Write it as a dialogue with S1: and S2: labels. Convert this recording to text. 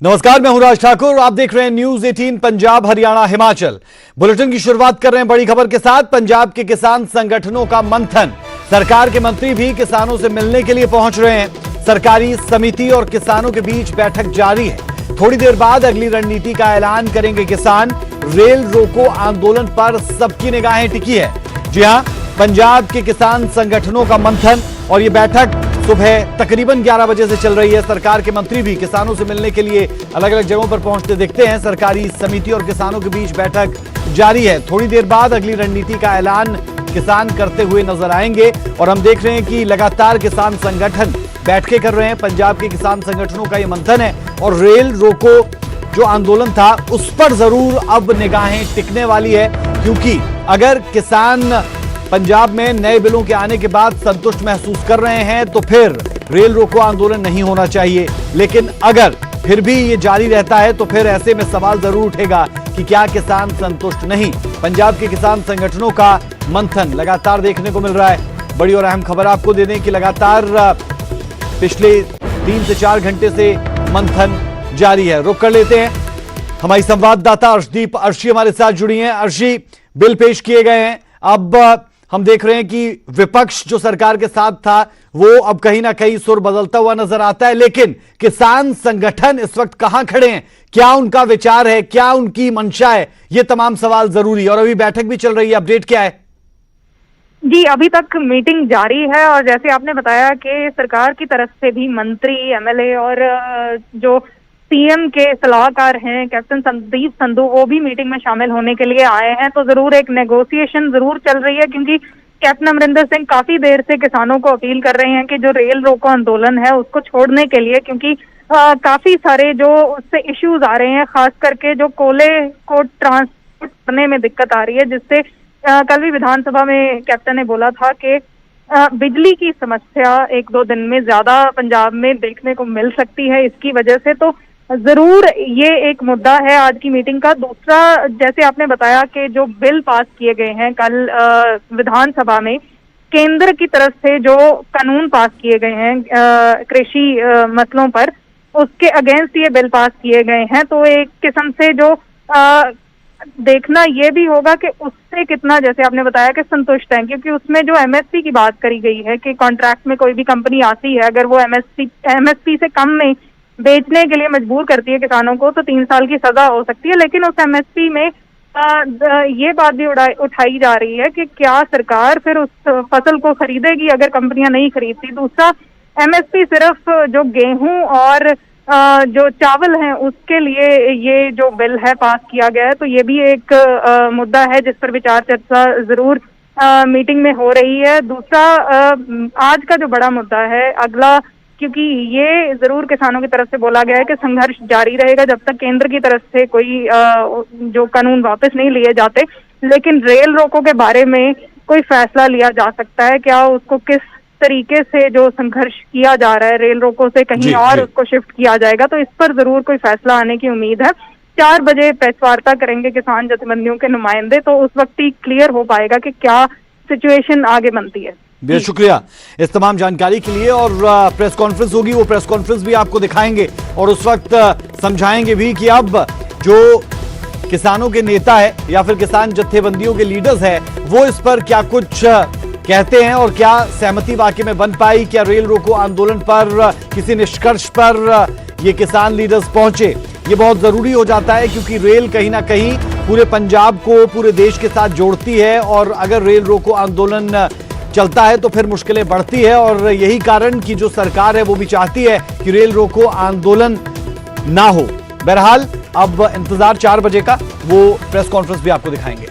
S1: नमस्कार, मैं हूं राज ठाकुर। आप देख रहे हैं न्यूज 18 पंजाब हरियाणा हिमाचल। बुलेटिन की शुरुआत कर रहे हैं बड़ी खबर के साथ। पंजाब के किसान संगठनों का मंथन। सरकार के मंत्री भी किसानों से मिलने के लिए पहुंच रहे हैं। सरकारी समिति और किसानों के बीच बैठक जारी है। थोड़ी देर बाद अगली रणनीति का ऐलान करेंगे किसान। रेल रोको आंदोलन पर सबकी निगाहें टिकी है। जी हां, पंजाब के किसान संगठनों का मंथन और ये बैठक सुबह तकरीबन 11 बजे से चल रही है। सरकार के मंत्री भी किसानों से मिलने के लिए अलग अलग जगहों पर पहुंचते दिखते हैं। सरकारी समिति और किसानों के बीच बैठक जारी है। थोड़ी देर बाद अगली रणनीति का ऐलान किसान करते हुए नजर आएंगे और हम देख रहे हैं कि लगातार किसान संगठन बैठकें कर रहे हैं। पंजाब के किसान संगठनों का यह मंथन है और रेल रोको जो आंदोलन था उस पर जरूर अब निगाहें टिकने वाली है, क्योंकि अगर किसान पंजाब में नए बिलों के आने के बाद संतुष्ट महसूस कर रहे हैं तो फिर रेल रोको आंदोलन नहीं होना चाहिए। लेकिन अगर फिर भी ये जारी रहता है तो फिर ऐसे में सवाल जरूर उठेगा कि क्या किसान संतुष्ट नहीं। पंजाब के किसान संगठनों का मंथन लगातार देखने को मिल रहा है। बड़ी और अहम खबर आपको दे दें कि लगातार पिछले 3 से 4 घंटे से मंथन जारी है। रुक कर लेते हैं, हमारी संवाददाता अर्शदीप अर्शी हमारे साथ जुड़ी हैं। अर्शी, बिल पेश किए गए हैं। अब हम देख रहे हैं कि विपक्ष जो सरकार के साथ था वो अब कहीं ना कहीं सुर बदलता हुआ नजर आता है, लेकिन किसान संगठन इस वक्त कहां खड़े हैं, क्या उनका विचार है, क्या उनकी मंशा है, ये तमाम सवाल जरूरी है। और अभी बैठक भी चल रही है, अपडेट क्या है?
S2: जी, अभी तक मीटिंग जारी है और जैसे आपने बताया कि सरकार की तरफ से भी मंत्री, एमएलए और जो सीएम के सलाहकार हैं कैप्टन संदीप संधू, वो भी मीटिंग में शामिल होने के लिए आए हैं। तो जरूर एक नेगोशिएशन जरूर चल रही है, क्योंकि कैप्टन अमरिंदर सिंह काफी देर से किसानों को अपील कर रहे हैं कि जो रेल रोको आंदोलन है उसको छोड़ने के लिए, क्योंकि काफी सारे जो उससे इश्यूज आ रहे हैं, खास करके जो कोयले को ट्रांसपोर्ट करने में दिक्कत आ रही है, जिससे कल भी विधानसभा में कैप्टन ने बोला था कि बिजली की समस्या 1-2 दिन में ज्यादा पंजाब में देखने को मिल सकती है इसकी वजह से। तो जरूर ये एक मुद्दा है आज की मीटिंग का। दूसरा, जैसे आपने बताया कि जो बिल पास किए गए हैं कल विधानसभा में, केंद्र की तरफ से जो कानून पास किए गए हैं कृषि मसलों पर, उसके अगेंस्ट ये बिल पास किए गए हैं। तो एक किस्म से जो देखना ये भी होगा कि उससे कितना, जैसे आपने बताया कि संतुष्ट हैं, क्योंकि उसमें जो एमएसपी की बात करी गई है कि कॉन्ट्रैक्ट में कोई भी कंपनी आती है, अगर वो एमएसपी से कम में बेचने के लिए मजबूर करती है किसानों को तो 3 साल की सजा हो सकती है। लेकिन उस एमएसपी में ये बात भी उठाई जा रही है कि क्या सरकार फिर उस फसल को खरीदेगी अगर कंपनियां नहीं खरीदती। दूसरा, एमएसपी सिर्फ जो गेहूं और जो चावल हैं उसके लिए ये जो बिल है पास किया गया है, तो ये भी एक मुद्दा है जिस पर विचार चर्चा जरूर मीटिंग में हो रही है। दूसरा, आज का जो बड़ा मुद्दा है अगला, क्योंकि ये जरूर किसानों की तरफ से बोला गया है कि संघर्ष जारी रहेगा जब तक केंद्र की तरफ से कोई जो कानून वापस नहीं लिए जाते। लेकिन रेल रोको के बारे में कोई फैसला लिया जा सकता है, क्या उसको किस तरीके से जो संघर्ष किया जा रहा है रेल रोको से कहीं और उसको शिफ्ट किया जाएगा, तो इस पर जरूर कोई फैसला आने की उम्मीद है। 4 बजे प्रेस वार्ता करेंगे किसान जथेबंदियों के नुमाइंदे, तो उस वक्त ही क्लियर हो पाएगा कि क्या सिचुएशन आगे बनती है।
S1: बेहद शुक्रिया इस तमाम जानकारी के लिए। और प्रेस कॉन्फ्रेंस होगी, वो प्रेस कॉन्फ्रेंस भी आपको दिखाएंगे और उस वक्त समझाएंगे भी कि अब जो किसानों के नेता है या फिर किसान जत्थेबंदियों के लीडर्स है वो इस पर क्या कुछ कहते हैं और क्या सहमति वाकई में बन पाई, क्या रेल रोको आंदोलन पर किसी निष्कर्ष पर ये किसान लीडर्स पहुंचे। ये बहुत जरूरी हो जाता है, क्योंकि रेल कहीं ना कहीं पूरे पंजाब को पूरे देश के साथ जोड़ती है और अगर रेल रोको आंदोलन चलता है तो फिर मुश्किलें बढ़ती है। और यही कारण कि जो सरकार है वो भी चाहती है कि रेल रोको आंदोलन ना हो। बहरहाल अब इंतजार 4 बजे का, वो प्रेस कॉन्फ्रेंस भी आपको दिखाएंगे।